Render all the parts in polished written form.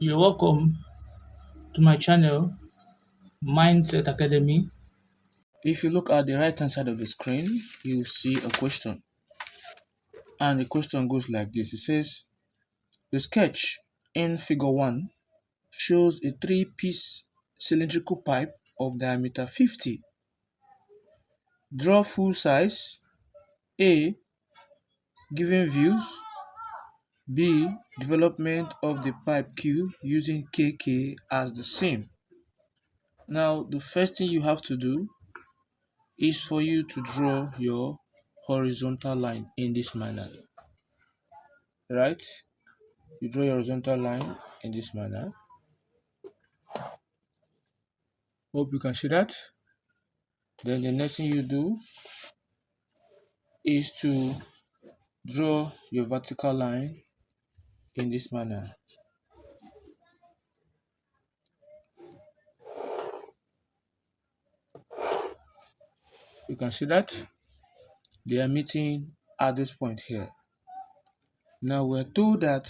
You're welcome to my channel, Mindset Academy. If you look at the right hand side of the screen, you see a question. And the question goes like this. It says, the sketch in figure 1 shows a 3-piece cylindrical pipe of diameter 50. Draw full size A. Given views. B. Development of the pipe Q using KK as the same. Now, the first thing you have to do is for you to draw your horizontal line in this manner, right? You draw your horizontal line in this manner. Hope you can see that. Then the next thing you do is to draw your vertical line in this manner. You can see that they are meeting at this point here. Now we're told that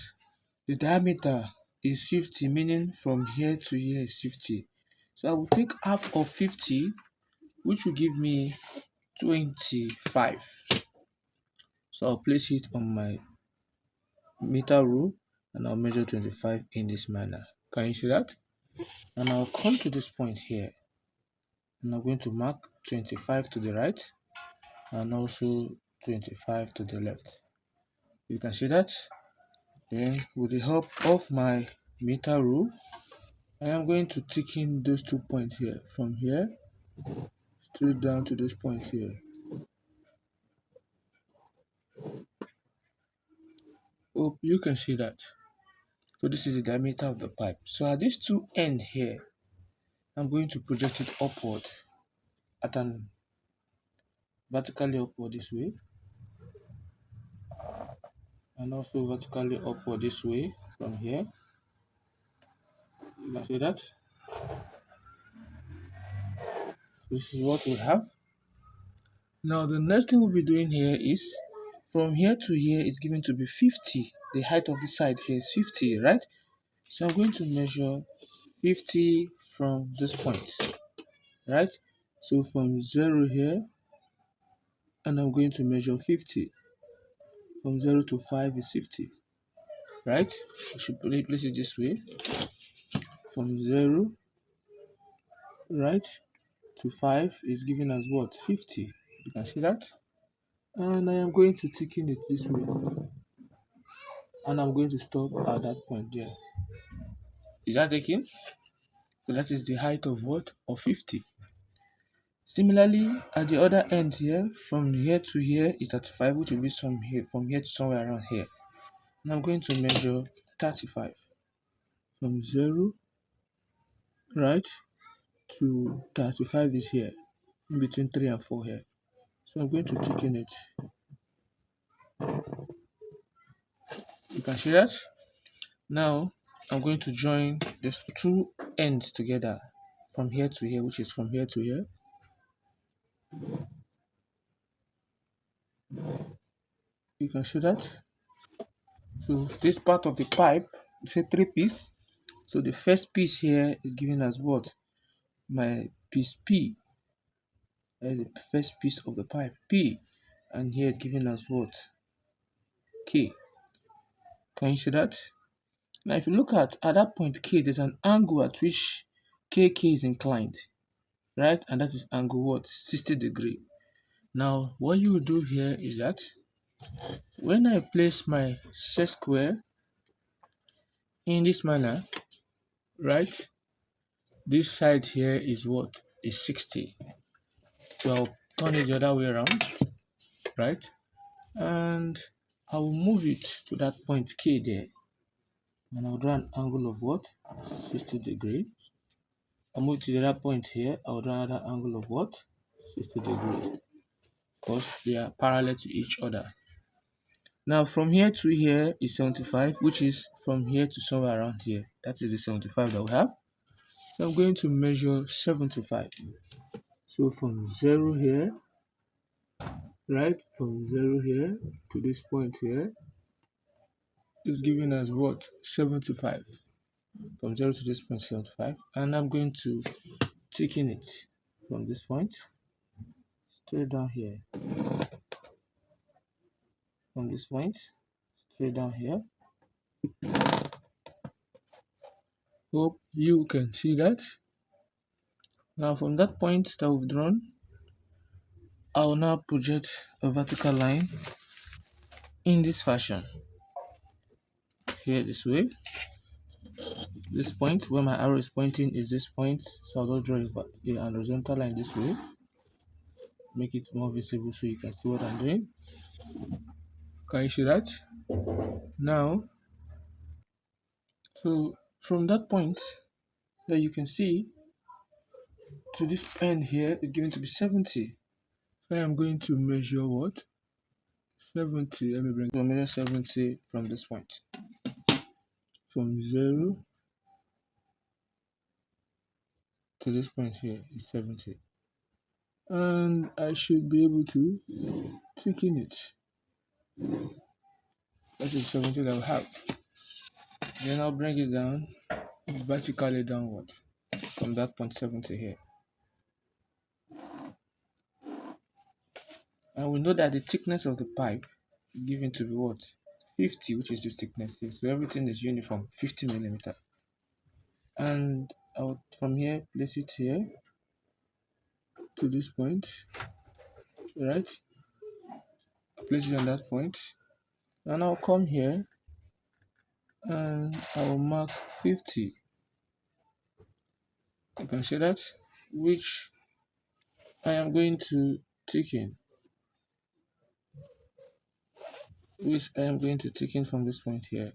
the diameter is 50, meaning from here to here is 50. So I will take half of 50, which will give me 25. So I'll place it on my meter rule and I'll measure 25 in this manner. Can you see that? And I'll come to this point here and I'm going to mark 25 to the right and also 25 to the left. You can see that. Then with the help of my meter rule, I am going to tick in those 2 points here, from here straight down to this point here. Hope you can see that. So this is the diameter of the pipe. So at these two ends here, I'm going to project it upward at an vertically upward this way, and also vertically upward this way from here. You can see that. This is what we have. Now the next thing we'll be doing here is from here to here is given to be 50. The height of this side here is 50, right? So I'm going to measure 50 from this point, right? So from 0 here, and I'm going to measure 50. From 0 to 5 is 50, right? I should place it this way. From 0, right, to 5 is given as what? 50. You can see that. And I am going to thicken it this way. And I'm going to stop at that point there. Is that taken? So that is the height of what? Of 50. Similarly, at the other end here, from here to here is 35, which will be from here to somewhere around here. And I'm going to measure 35. From 0, right, to 35 is here, in between 3 and 4 here. So I'm going to thicken it. You can see that. Now I'm going to join these two ends together from here to here, which is from here to here. You can see that. So this part of the pipe, it's a 3-piece. So the first piece here is given as what? My piece P. The first piece of the pipe P, and here it's given as what? K. Can you see that? Now if you look at that point K, there's an angle at which KK is inclined, right? And that is angle what? 60 degree. Now what you will do here is that when I place my set square in this manner, right, this side here is what? Is 60. So I'll turn it the other way around, right? And I will move it to that point K there. And I'll draw an angle of what? 60 degree. I'll move to the other point here. I'll draw another angle of what? 60 degree. Because they are parallel to each other. Now from here to here is 75, which is from here to somewhere around here. That is the 75 that we have. So I'm going to measure 75. So from 0 here, right, from 0 here to this point here is given as what? 75. from 0 to this point 75, and I'm going to thicken it from this point straight down here, from this point straight down here. Hope you can see that. Now from that point that we've drawn, I will now project a vertical line in this fashion. Here this way. This point where my arrow is pointing is this point, so I'll just draw a horizontal line this way. Make it more visible so you can see what I'm doing. Can you see that? Now, so from that point that you can see to this end here is going to be 70. So I am going to measure what? 70. Let me measure 70 from this point. From 0 to this point here is 70. And I should be able to thicken it. That is 70 that we have. Then I'll bring it down vertically downward from that point 70 here. And we know that the thickness of the pipe is given to be what? 50, which is this thickness here. So everything is uniform, 50 millimeter. And I'll from here place it here to this point, right? I'll place it on that point, and I'll come here and I'll mark 50. You can see that, which I am going to thicken, from this point here.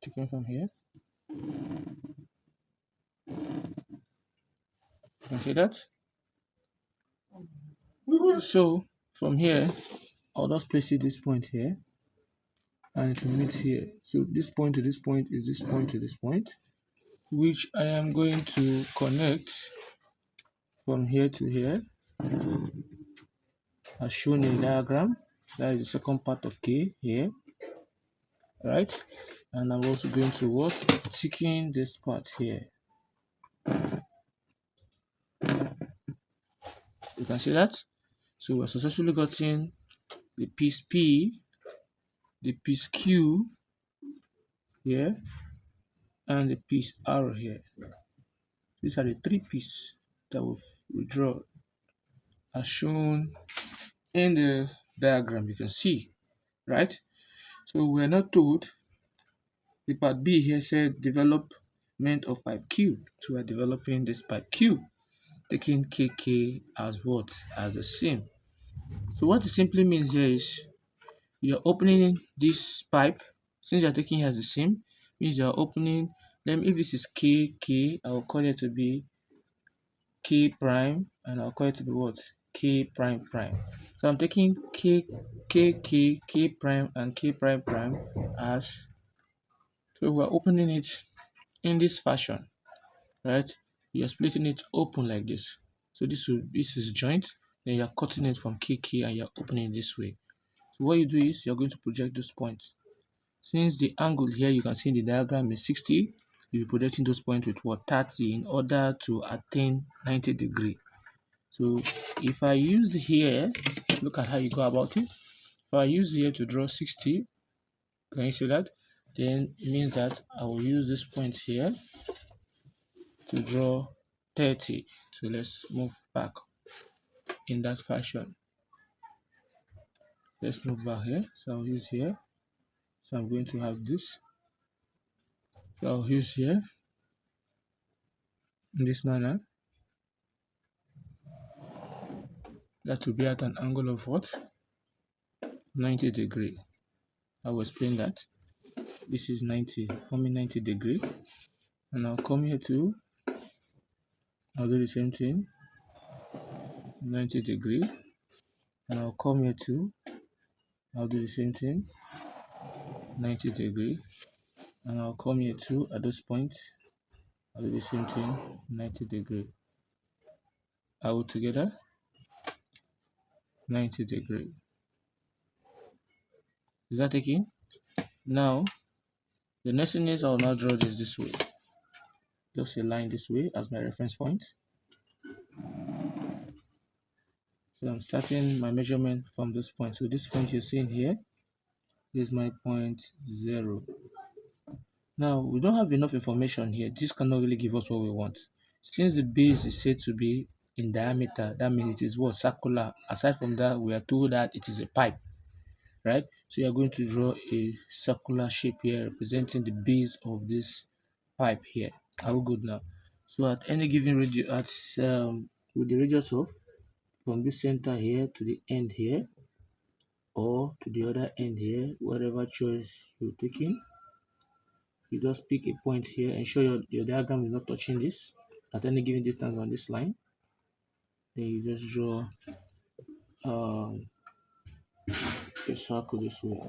Thicken from here. You can see that. So from here, I'll just place it this point here, and it will meet here. So this point to this point is this point to this point, which I am going to connect from here to here, as shown in the diagram. That is the second part of K here, right? And I'm also going to what? Thicken this part here. You can see that. So we're successfully gotten the piece P, the piece Q here, and the piece R here. These are the three pieces that we've drawn as shown in the diagram. You can see, right? So we're not told, the part B here said development of pipe Q. So we're developing this pipe Q, taking KK as what? As a seam. So what it simply means here is you're opening this pipe, since you're taking it as a seam, means you're opening them. If this is KK, I'll call it to be K prime, and I'll call it to be what? K prime prime. So I'm taking K prime, and K prime prime as, so we're opening it in this fashion, right? You're splitting it open like this. So this is joint, then you're cutting it from KK and you're opening it this way. So what you do is you're going to project those points. Since the angle here you can see in the diagram is 60, you'll be projecting those points with what? 30 in order to attain 90 degree. So if I use here, look at how you go about it. If I use here to draw 60, can you see that? Then it means that I will use this point here to draw 30. So let's move back in that fashion. Let's move back here. So I'll use here. So I'm going to have this. So I'll use here in this manner. That will be at an angle of what? 90 degree. I will explain that. This is 90, forming 90 degree. And I'll come here too. I'll do the same thing. 90 degree. And I'll come here too. I'll do the same thing. 90 degree. And I'll come here too at this point. I'll do the same thing. 90 degree. All together 90 degree. Is that taking? Now, the next thing is I'll now draw this way. Just a line this way as my reference point. So I'm starting my measurement from this point. So this point you're seeing here is my point 0. Now, we don't have enough information here. This cannot really give us what we want. Since the base is said to be in diameter, that means it is what? Circular. Aside from that, we are told that it is a pipe, right? So you are going to draw a circular shape here representing the base of this pipe here. Are we good now? So at any given radius, with the radius of from this center here to the end here, or to the other end here, whatever choice you're taking, you just pick a point here. Ensure your diagram is not touching this at any given distance on this line. Then you just draw um, a circle this way.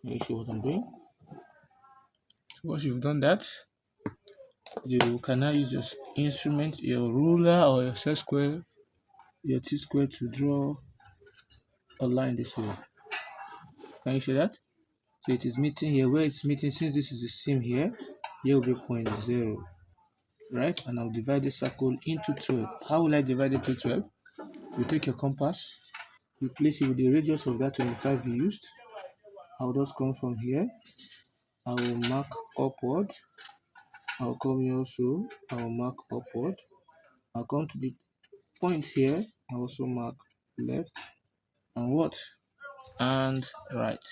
Can you see what I'm doing? So once you've done that, you can now use your instrument, your ruler or your set square, your t-square to draw a line this way. Can you see that? So it is meeting here. Where it's meeting, since this is the seam here will be point 0, right? And I'll divide the circle into 12. How will I divide it to 12? You take your compass, you place it with the radius of that 25 you used. I'll just come from here. I will mark upward. I'll come here also. I will mark upward. I'll come to the point here. I also mark left and what? And right.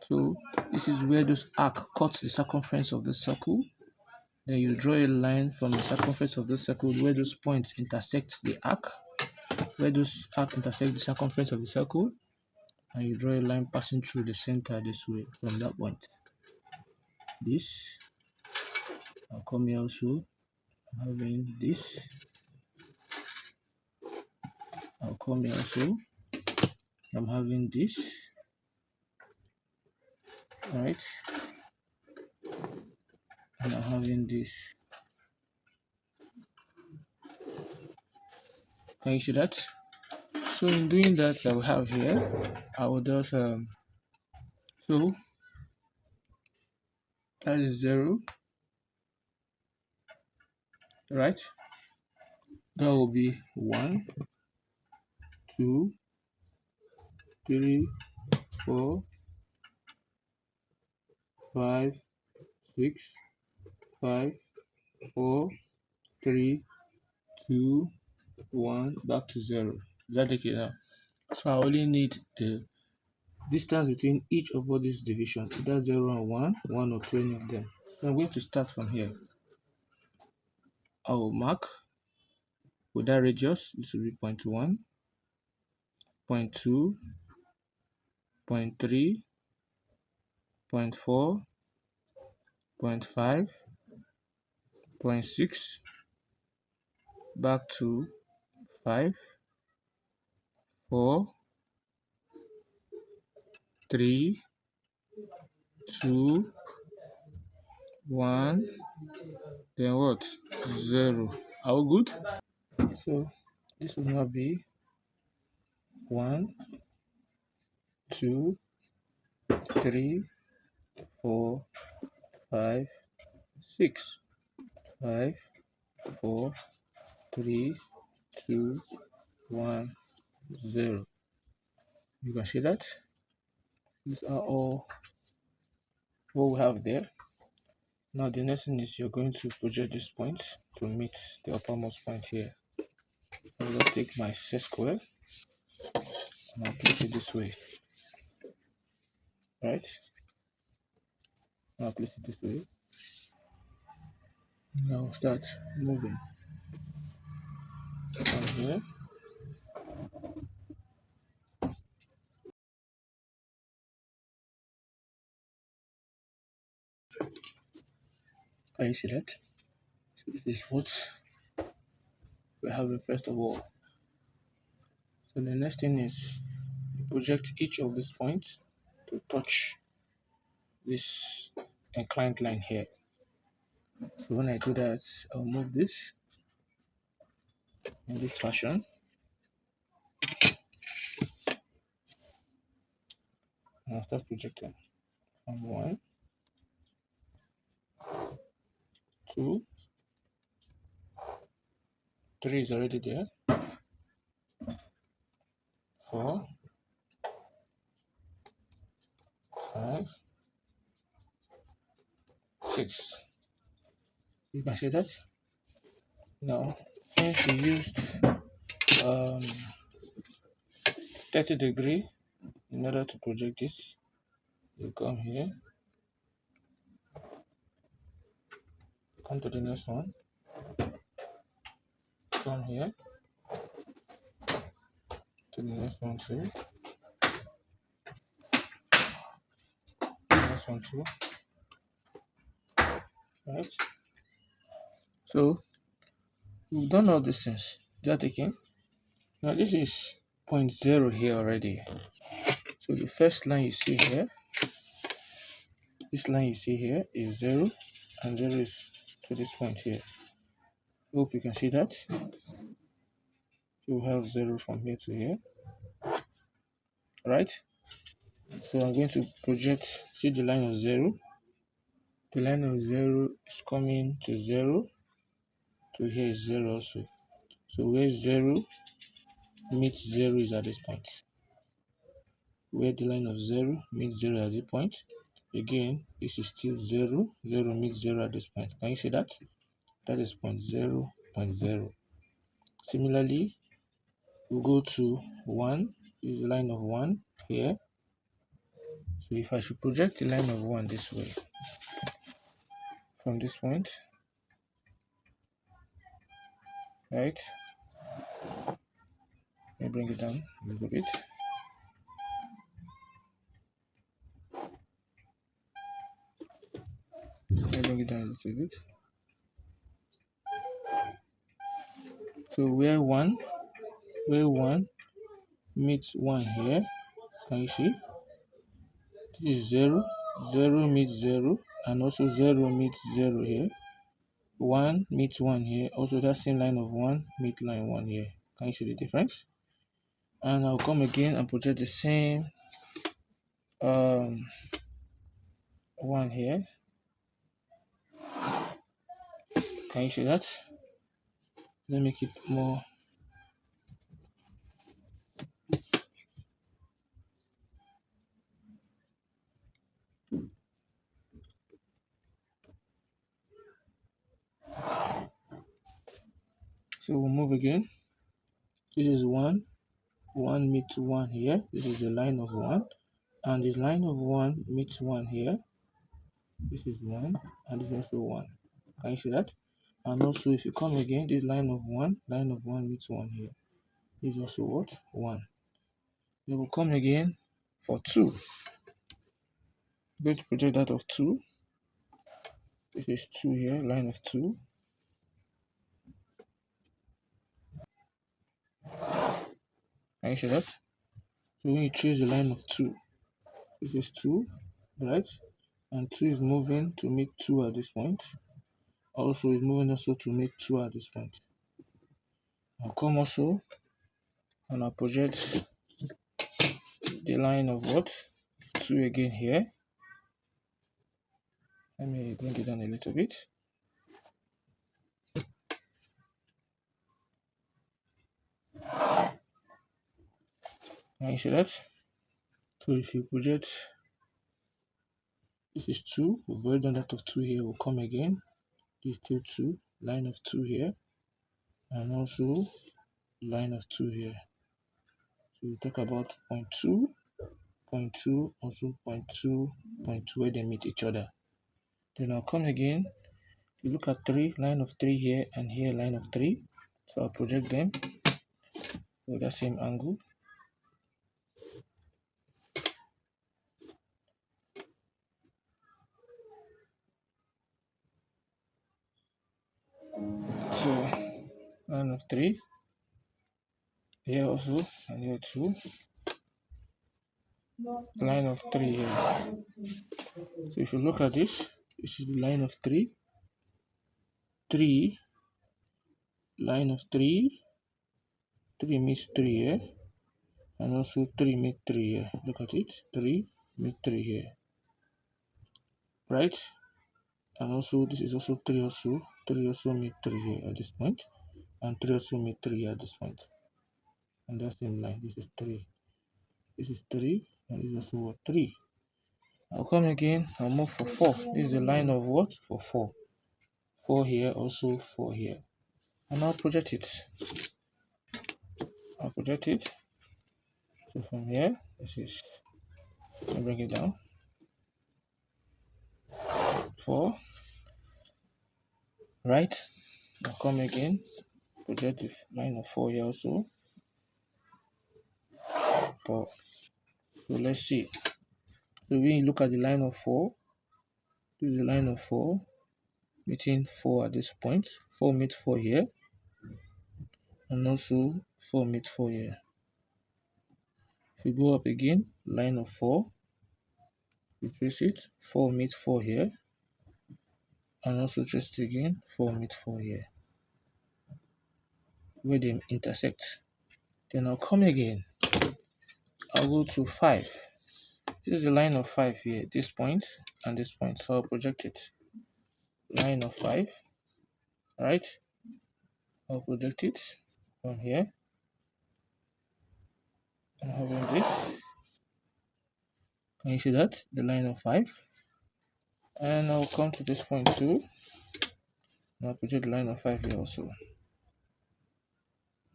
So this is where this arc cuts the circumference of the circle. Then you draw a line from the circumference of the circle where those points intersect the arc, where those arc intersect the circumference of the circle, and you draw a line passing through the center this way from that point. This, I'll come here also, having this. I'll come here also, I'm having this, right? And I'm having this. Can you see that? So in doing that, I will have here, I will just so that is 0, right? That will be 1, 2, 3, 4, 5, 6, 5, 4, 3, 2, 1, back to 0. Is that okay now? So I only need the distance between each of all these divisions, either 0 and 1, 1 or 2, any of them. So I'm going to start from here. I will mark with that radius. This will be 0.1, 0.2, 0.3, 0.4, 0.5, 0.6, back to 5, 4, 3, 2, 1, then what? 0. Are we good? So this will now be 1, 2, 3, 4, 5, 6, 5, 4, 3, 2, 1, 0. You can see that these are all what we have there. Now the next thing is you're going to project this point to meet the uppermost point here. I'll just take my set square and I'll place it this way, right? I'll place it this way. Now start moving from here. Can you see that? So this is what we have first of all. So the next thing is you project each of these points to touch this inclined line here. So when I do that, I'll move this in this fashion. And I'll start projecting from 1, 2, 3 is already there, 4, 5, 6. You can see that. Now, since we used 30-degree in order to project this, you come here, come to the next one, come here, to the next one too, next one too, right? So we've done all these things. Is that taken? Now this is 0.0 here already. So the first line you see here, this line you see here is 0, and 0 is to this point here. Hope you can see that. You have 0 from here to here, right? So I'm going to project, see the line of 0. The line of 0 is coming to 0, to here is 0 also. So where 0 meets 0 is at this point. Where the line of 0 meets 0 at this point, again, this is still 0, 0 meets 0 at this point. Can you see that? That is 0.0, 0.0. Similarly, we'll go to 1, this is the line of 1 here. So if I should project the line of 1 this way, from this point, right? Let me bring it down a little bit. So where 1 meets 1 here, can you see? This is 0, 0 meets 0, and also 0 meets 0 here. 1 meets 1 here, also that same line of 1 meets line 1 here. Can you see the difference? And I'll come again and project the same 1 here. Can you see that? Let me keep more. So we'll move again. This is 1 meets 1 here. This is the line of 1, and this line of 1 meets 1 here. This is 1, and this is also 1. Can you see that? And also, if you come again, this line of 1 meets 1 here. This is also what? 1. Then we'll come again for 2. Going to project that of 2. This is 2 here, line of 2. Can you see that? So when you choose the line of 2, this is 2, right? And 2 is moving to meet 2 at this point. Also is moving also to meet 2 at this point. I'll come also and I'll project the line of what? 2 again here. Let me bring it down a little bit. Can you see that? So if you project, this is 2, we've already done that of 2 here, we'll come again. This is still 2, line of 2 here, and also line of 2 here. So we talk about 0.2, 0.2, also 0.2, 0.2 where they meet each other. Then I'll come again. You look at 3, line of 3 here, and here line of 3. So I'll project them with the same angle. So line of 3 here also, and here 2. Line of 3 here. So if you look at this is the line of 3, 3, line of 3, 3 meets 3 here, and also 3 meets 3 here. Look at it, 3 meets 3 here, right? And also this is also 3 also, 3 also meets 3 here at this point, and 3 also meets 3 here at this point. And that's in line. This is 3. This is 3, and this is also what, 3. I'll come again, I'll move for 4. This is the line of what? For 4. 4 here, also 4 here. And I'll project it. I'll project it. So from here, this is, I'll bring it down. 4. Right. I'll come again, project the line of 4 here also. 4. So let's see. So when you look at the line of 4, this is the line of 4, meeting 4 at this point. 4 meets 4 here, and also 4 meets 4 here. If you go up again, line of 4, you trace it, 4 meets 4 here, and also trace it again, 4 meets 4 here, where they intersect. Then I'll come again, I'll go to 5. This is the line of 5 here, this point and this point, so I'll project it. Line of 5, right? I'll project it from here. I'm having this. Can you see that? The line of 5. And I'll come to this point too. And I'll project the line of 5 here also.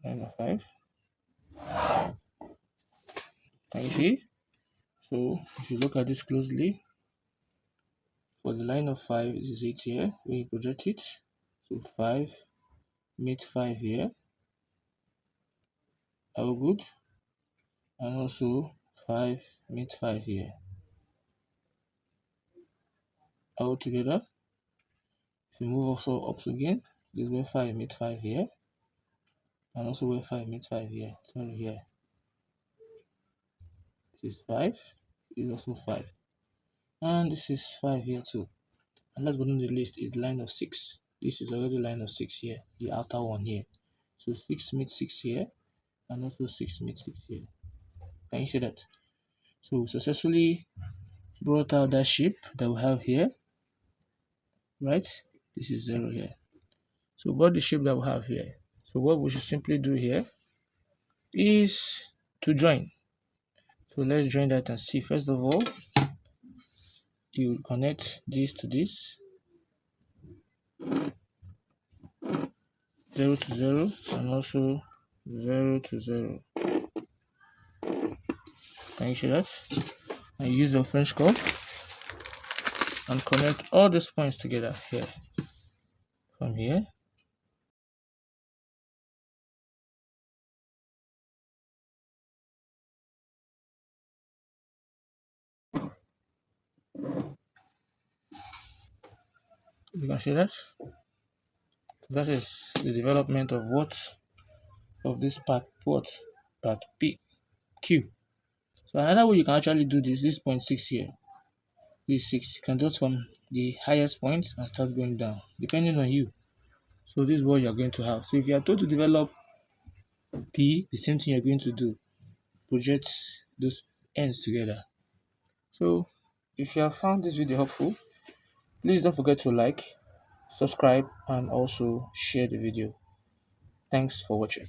Line of 5. Can you see? So if you look at this closely, for the line of 5, this is it here, where you project it. So 5 meets 5 here. All good. And also 5 meets 5 here. All together. If you move also up again, this is where 5 meets 5 here. And also where 5 meets 5 here. Sorry, here. This is 5. This is also 5. And this is 5 here too. And last but not the least is line of 6. This is already line of 6 here, the outer one here. So 6 meets 6 here, and also 6 meets 6 here. Can you see that? So we successfully brought out that shape that we have here, right? This is 0 here. So what the shape that we have here. So what we should simply do here is to join. So let's join that and see. First of all, you connect this to this, 0 to 0, and also 0 to 0. Can you see that? And use the French curve and connect all these points together here. From here, you can see that. That is the development of what of this part P Q. So another way you can actually do this point 6 here, this 6, you can just from the highest point and start going down, depending on you. So this is what you're going to have. So if you are told to develop P, the same thing you're going to do, project those ends together. So if you have found this video helpful, please don't forget to like, subscribe, and also share the video. Thanks for watching.